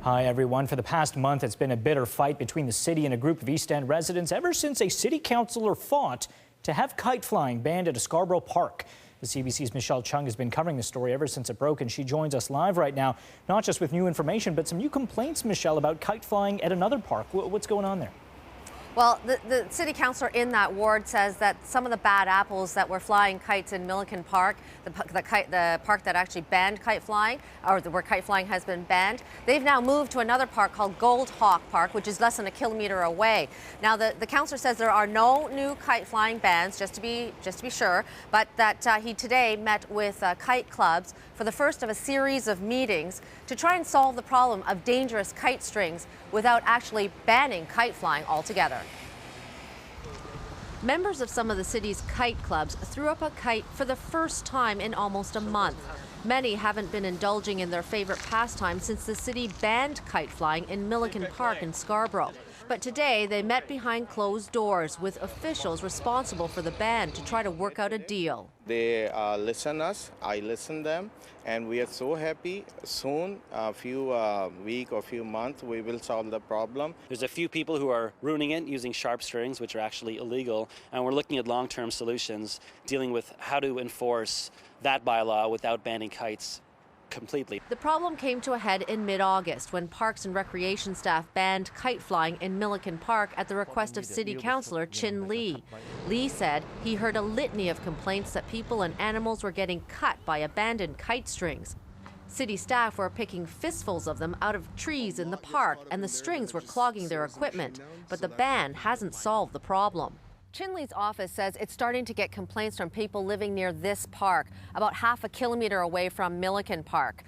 Hi, everyone. For the past month, it's been a bitter fight between the city and a group of East End residents ever since a city councillor fought to have kite flying banned at a Scarborough park. The CBC's Michelle Chung has been covering the story ever since it broke, and she joins us live right now, not just with new information, but some new complaints, Michelle, about kite flying at another park. What's going on there? Well, the city councillor in that ward says that some of the bad apples that were flying kites in Milliken Park, the park that actually banned kite flying, or where kite flying has been banned, they've now moved to another park called Gold Hawk Park, which is less than a kilometre away. Now, the councillor says there are no new kite flying bans, just to be sure, but that he today met with kite clubs for the first of a series of meetings to try and solve the problem of dangerous kite strings without actually banning kite flying altogether. Members of some of the city's kite clubs threw up a kite for the first time in almost a month. Many haven't been indulging in their favorite pastime since the city banned kite flying in Milliken Park in Scarborough. But today they met behind closed doors with officials responsible for the ban to try to work out a deal. They listen us, I listen them, and we are so happy. Soon, a few week or few months, we will solve the problem. There's a few people who are ruining it using sharp strings, which are actually illegal, and we're looking at long-term solutions dealing with how to enforce that bylaw without banning kites completely. The problem came to a head in mid-August when Parks and Recreation staff banned kite flying in Milliken Park at the request of City Councillor Chin Lee. Lee said he heard a litany of complaints that people and animals were getting cut by abandoned kite strings. City staff were picking fistfuls of them out of trees in the park, and the strings were clogging their equipment. But the ban hasn't solved the problem. Chin Lee's office says it's starting to get complaints from people living near this park, about half a kilometre away from Milliken Park.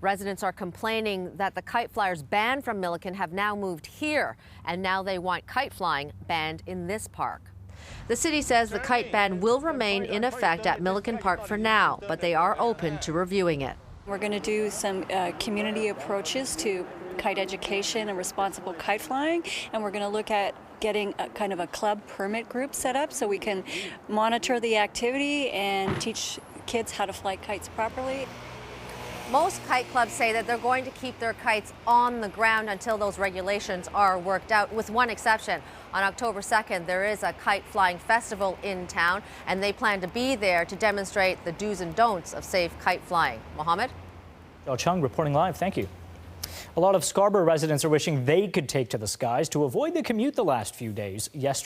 Residents are complaining that the kite flyers banned from Milliken have now moved here, and now they want kite flying banned in this park. The city says the kite ban will remain in effect at Milliken Park for now, but they are open to reviewing it. We're going to do some community approaches to kite education and responsible kite flying, and we're going to look at getting a kind of a club permit group set up so we can monitor the activity and teach kids how to fly kites properly. Most kite clubs say that they're going to keep their kites on the ground until those regulations are worked out, with one exception. On October 2nd, there is a kite flying festival in town, and they plan to be there to demonstrate the do's and don'ts of safe kite flying. Mohammed? Michelle Chung reporting live. Thank you. A lot of Scarborough residents are wishing they could take to the skies to avoid the commute the last few days. Yesterday,